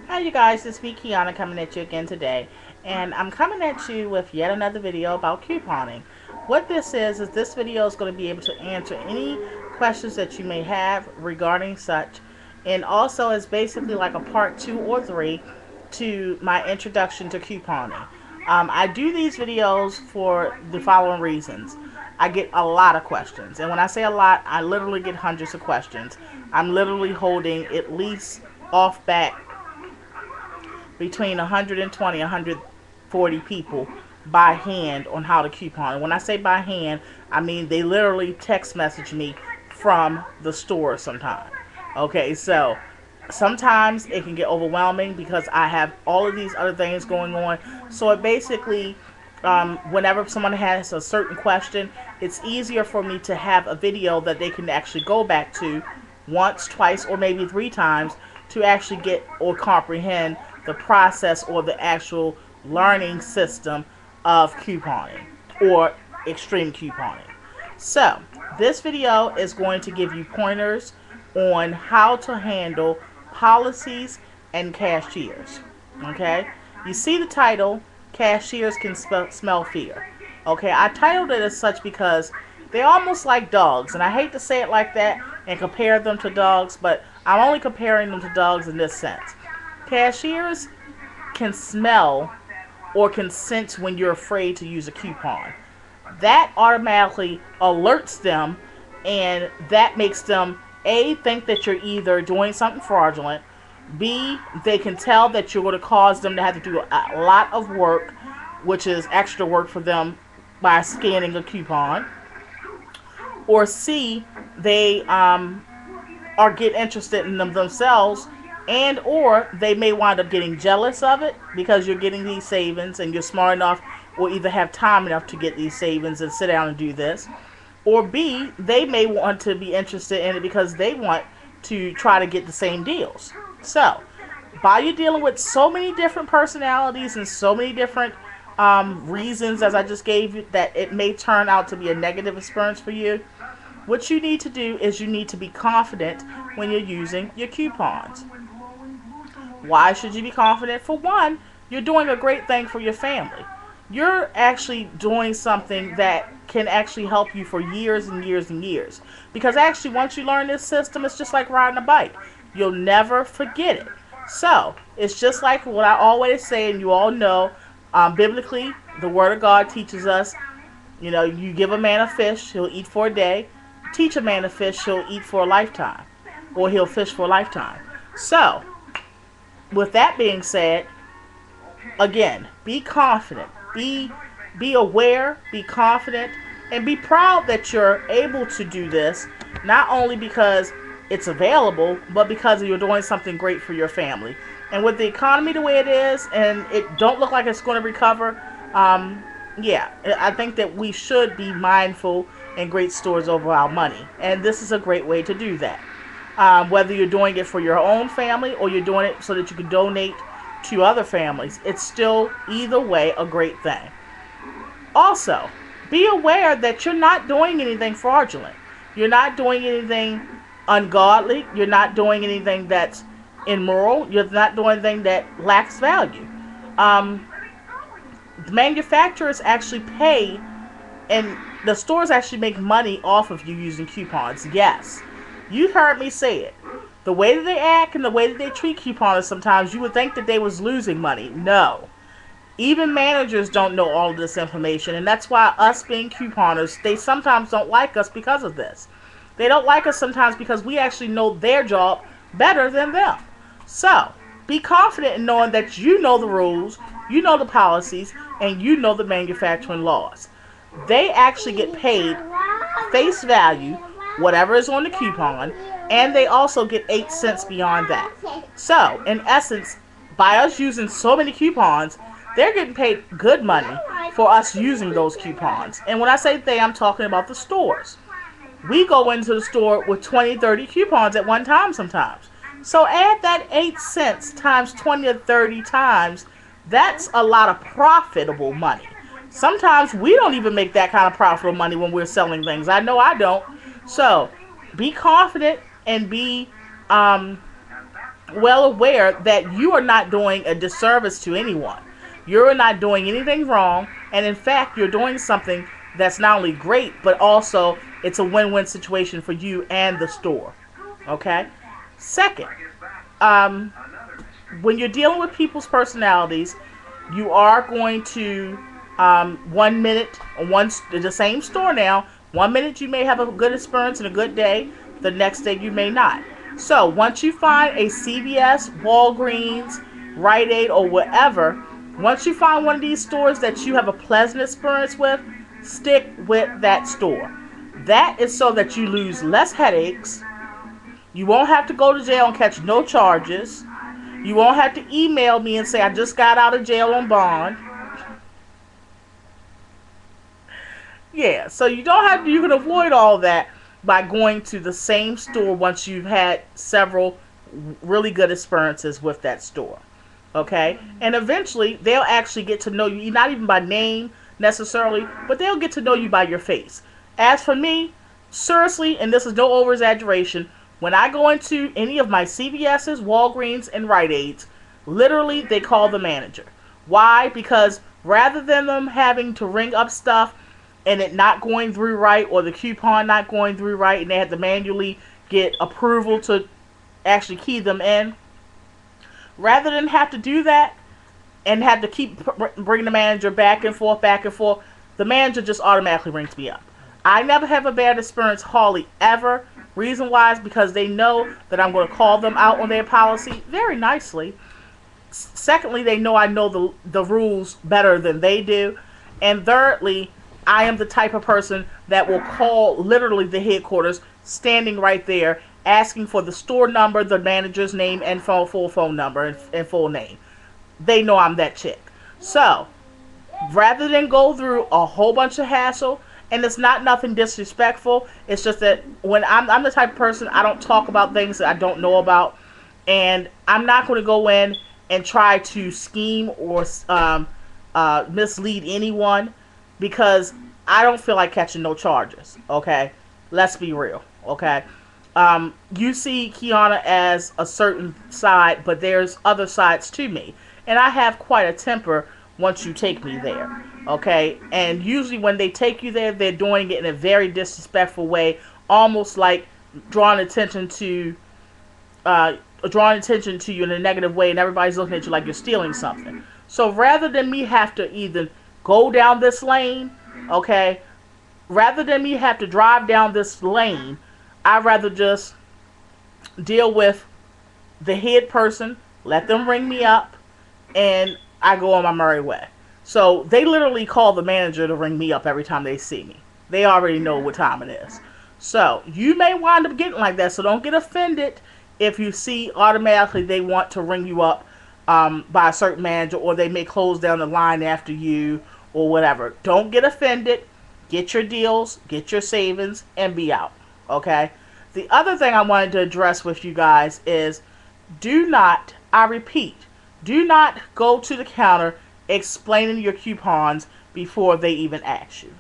Hi you guys, it's me Kiana coming at you again today, and I'm coming at you with yet another video about couponing. What this is this video is going to be able to answer any questions that you may have regarding such, and also is basically like a part 2 or 3 to my introduction to couponing. I do these videos for the following reasons. I get a lot of questions, and when I say a lot, I literally get hundreds of questions. I'm literally holding at least off back between 120 140 people by hand on how to coupon. And when I say by hand, I mean they literally text message me from the store sometimes. Okay, so sometimes it can get overwhelming because I have all of these other things going on. So it basically, whenever someone has a certain question, it's easier for me to have a video that they can actually go back to once, twice, or maybe 3 times to actually get or comprehend the process or the actual learning system of couponing or extreme couponing. So this video is going to give you pointers on how to handle policies and cashiers. Okay, you see the title, Cashiers Can Smell Fear. Okay, I titled it as such because they're almost like dogs, and I hate to say it like that and compare them to dogs, but I'm only comparing them to dogs in this sense. Cashiers can smell or can sense when you're afraid to use a coupon. That automatically alerts them, and that makes them A, think that you're either doing something fraudulent, B, they can tell that you're going to cause them to have to do a lot of work, which is extra work for them by scanning a coupon, or C, they or get interested in them themselves, and or they may wind up getting jealous of it because you're getting these savings and you're smart enough or either have time enough to get these savings and sit down and do this, or B, they may want to be interested in it because they want to try to get the same deals. So while you're dealing with so many different personalities and so many different reasons, as I just gave you, that it may turn out to be a negative experience for you, what you need to do is you need to be confident when you're using your coupons. Why should you be confident? For one, you're doing a great thing for your family. You're actually doing something that can actually help you for years and years and years. Because actually, once you learn this system, it's just like riding a bike. You'll never forget it. So, it's just like what I always say, and you all know, biblically, the Word of God teaches us, you give a man a fish, he'll eat for a day. Teach a man to fish, he'll eat for a lifetime, or he'll fish for a lifetime. So, with that being said, again, be confident, be aware, be confident, and be proud that you're able to do this, not only because it's available, but because you're doing something great for your family. And with the economy the way it is, and it don't look like it's going to recover, yeah, I think that we should be mindful and great stewards over our money. And this is a great way to do that. Whether you're doing it for your own family or you're doing it so that you can donate to other families, it's still either way a great thing. Also, be aware that you're not doing anything fraudulent. You're not doing anything ungodly. You're not doing anything that's immoral. You're not doing anything that lacks value. The manufacturers actually pay, and the stores actually make money off of you using coupons. Yes, you heard me say it. The way that they act and the way that they treat couponers, sometimes you would think that they was losing money. No. Even managers don't know all of this information, and that's why us being couponers, they sometimes don't like us because of this. They don't like us sometimes because we actually know their job better than them. So, be confident in knowing that you know the rules, you know the policies, and you know the manufacturing laws. They actually get paid face value, whatever is on the coupon, and they also get 8 cents beyond that. So, in essence, by us using so many coupons, they're getting paid good money for us using those coupons. And when I say they, I'm talking about the stores. We go into the store with 20, 30 coupons at one time sometimes. So add that 8 cents times 20 or 30 times. That's a lot of profitable money. Sometimes we don't even make that kind of profitable money when we're selling things. I know I don't. So be confident and be well aware that you are not doing a disservice to anyone. You're not doing anything wrong, and in fact, you're doing something that's not only great, but also it's a win-win situation for you and the store. Okay? Second, um, when you're dealing with people's personalities, you are going to 1 minute, the same store now. 1 minute you may have a good experience and a good day. The next day you may not. So once you find a CVS, Walgreens, Rite Aid, or whatever, once you find one of these stores that you have a pleasant experience with, stick with that store. That is so that you lose less headaches. You won't have to go to jail and catch no charges. You won't have to email me and say, I just got out of jail on bond. Yeah, so you don't have to, you can avoid all that by going to the same store once you've had several really good experiences with that store. Okay? And eventually they'll actually get to know you, not even by name necessarily, but they'll get to know you by your face. As for me, seriously, and this is no over exaggeration, when I go into any of my CVS's, Walgreens, and Rite Aids, literally they call the manager. Why? Because rather than them having to ring up stuff and it not going through right, or the coupon not going through right, and they had to manually get approval to actually key them in, rather than have to do that and have to keep bringing the manager back and forth, the manager just automatically rings me up. I never have a bad experience, hardly ever. Reason why is because they know that I'm going to call them out on their policy very nicely. Secondly, they know I know the rules better than they do. And thirdly, I am the type of person that will call literally the headquarters, standing right there, asking for the store number, the manager's name, and full phone number and full name. They know I'm that chick. So, rather than go through a whole bunch of hassle, and it's not nothing disrespectful, it's just that when I'm the type of person, I don't talk about things that I don't know about, and I'm not going to go in and try to scheme or mislead anyone, because I don't feel like catching no charges. Okay, let's be real. Okay, you see Kiana as a certain side, but there's other sides to me, and I have quite a temper once you take me there. Okay, and usually when they take you there, they're doing it in a very disrespectful way, almost like drawing attention to you in a negative way, and everybody's looking at you like you're stealing something. So rather than me have to either go down this lane, okay, rather than me have to drive down this lane, I'd rather just deal with the head person, let them ring me up, and I go on my merry way. So they literally call the manager to ring me up every time they see me. They already know what time it is. So you may wind up getting like that. So don't get offended if you see automatically they want to ring you up by a certain manager, or they may close down the line after you or whatever. Don't get offended. Get your deals, get your savings, and be out. Okay? The other thing I wanted to address with you guys is, do not, I repeat, do not go to the counter explaining your coupons before they even ask you.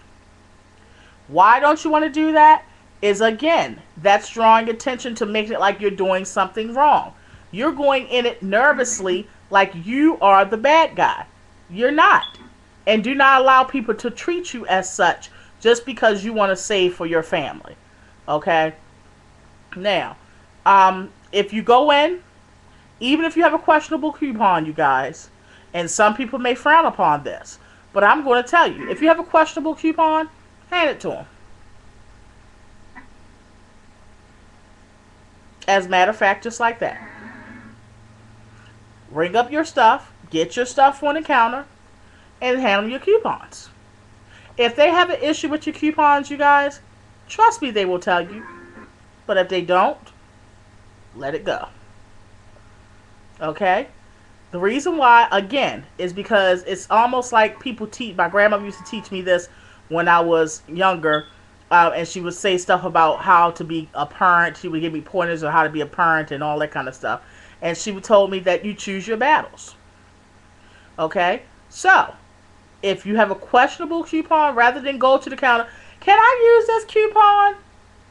Why don't you want to do that? Is, again, that's drawing attention to making it like you're doing something wrong. You're going in it nervously like you are the bad guy. You're not. And do not allow people to treat you as such just because you want to save for your family. Okay? Now, if you go in, even if you have a questionable coupon, you guys, and some people may frown upon this, but I'm going to tell you, if you have a questionable coupon, hand it to them. As a matter of fact, just like that. Ring up your stuff, get your stuff on the counter, and hand them your coupons. If they have an issue with your coupons, you guys, trust me, they will tell you. But if they don't, let it go. Okay? The reason why, again, is because it's almost like people teach. My grandmother used to teach me this when I was younger, and she would say stuff about how to be a parent. She would give me pointers on how to be a parent and all that kind of stuff. And she would told me that you choose your battles. Okay? So, if you have a questionable coupon, rather than go to the counter, can I use this coupon?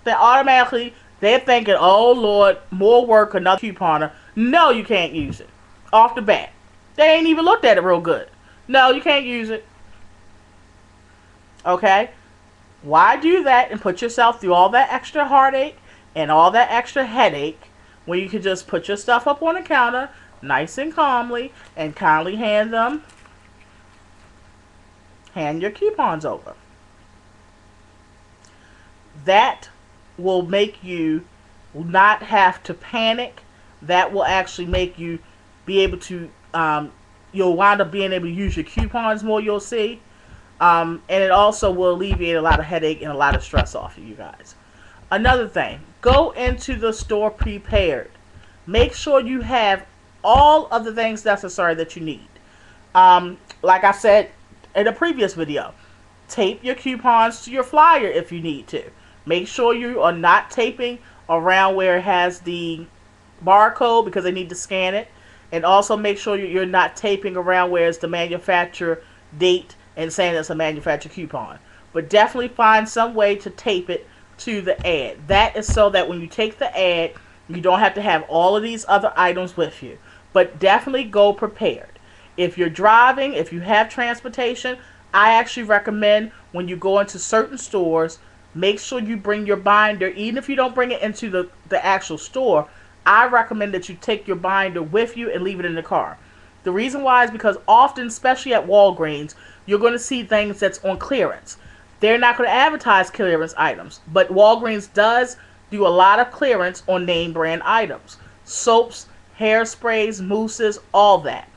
Then automatically, they're thinking, oh Lord, more work, another couponer. No, you can't use it. Off the bat. They ain't even looked at it real good. No, you can't use it. Okay? Why do that and put yourself through all that extra heartache and all that extra headache when you could just put your stuff up on the counter nice and calmly and kindly hand your coupons over. That will make you not have to panic. That will actually make you be able to, you'll wind up being able to use your coupons more, you'll see. And it also will alleviate a lot of headache and a lot of stress off of you guys. Another thing, go into the store prepared. Make sure you have all of the things necessary that you need. Like I said in a previous video, tape your coupons to your flyer if you need to. Make sure you are not taping around where it has the barcode because they need to scan it. And also make sure you're not taping around where it's the manufacturer date and saying it's a manufacturer coupon. But definitely find some way to tape it to the ad. That is so that when you take the ad, you don't have to have all of these other items with you. But definitely go prepared. If you're driving, if you have transportation, I actually recommend when you go into certain stores, make sure you bring your binder. Even if you don't bring it into the actual store, I recommend that you take your binder with you and leave it in the car. The reason why is because often, especially at Walgreens, you're going to see things that's on clearance. They're not going to advertise clearance items, but Walgreens does do a lot of clearance on name brand items. Soaps, hairsprays, mousses, all that.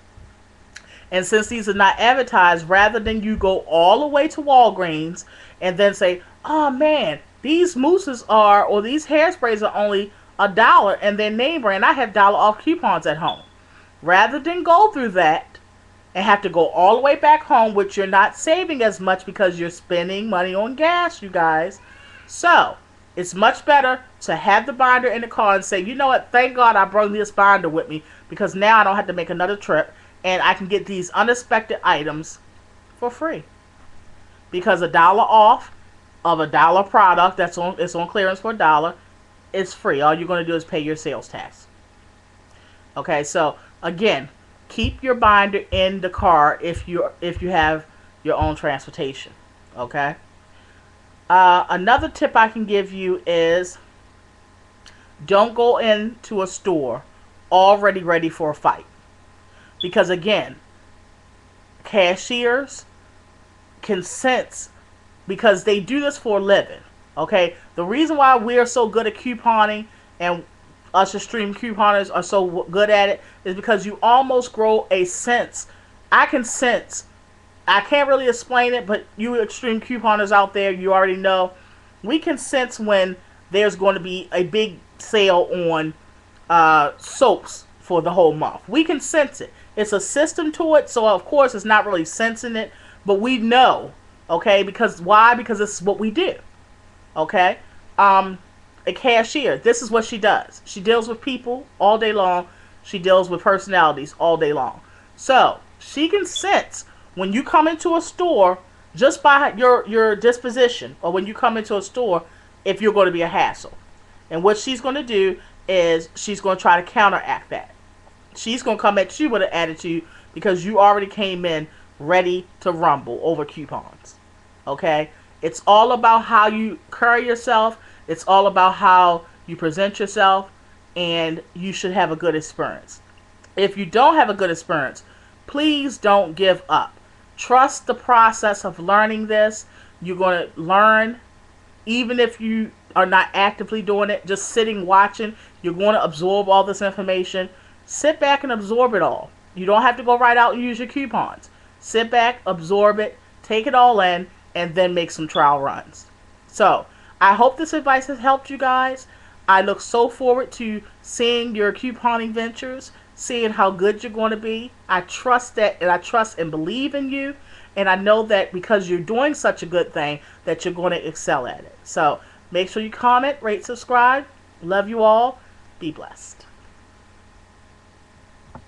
And since these are not advertised, rather than you go all the way to Walgreens and then say, oh man, these mousses are, or these hairsprays are only $1 and they're name brand, I have dollar off coupons at home. Rather than go through that and have to go all the way back home, which you're not saving as much because you're spending money on gas, you guys. So, it's much better to have the binder in the car and say, you know what, thank God I brought this binder with me because now I don't have to make another trip and I can get these unexpected items for free. Because $1 off of $1 product it's on clearance for $1 is free. All you're going to do is pay your sales tax. Okay, so again, keep your binder in the car if you have your own transportation. Okay. Another tip I can give you is don't go into a store already ready for a fight. Because again, cashiers can sense, because they do this for a living. Okay, the reason why we're so good at couponing and us extreme couponers are so good at it is because you almost grow a sense. I can sense. I can't really explain it, but you extreme couponers out there, you already know. We can sense when there's going to be a big sale on soaps for the whole month. We can sense it. It's a system to it, so of course it's not really sensing it, but we know, okay? Because why? Because this is what we do, okay? A cashier, this is what she does. She deals with people all day long. She deals with personalities all day long. So she can sense when you come into a store just by your disposition, or when you come into a store, if you're going to be a hassle. And what she's going to do is she's going to try to counteract that. She's going to come at you with an attitude because you already came in ready to rumble over coupons. Okay? It's all about how you carry yourself. It's all about how you present yourself, and you should have a good experience. If you don't have a good experience, please don't give up. Trust the process of learning this. You're going to learn even if you are not actively doing it, just sitting watching. You're going to absorb all this information. Sit back and absorb it all. You don't have to go right out and use your coupons. Sit back, absorb it, take it all in, and then make some trial runs. So, I hope this advice has helped you guys. I look so forward to seeing your couponing ventures, seeing how good you're going to be. I trust that, and I trust and believe in you. And I know that because you're doing such a good thing, that you're going to excel at it. So, make sure you comment, rate, subscribe. Love you all. Be blessed.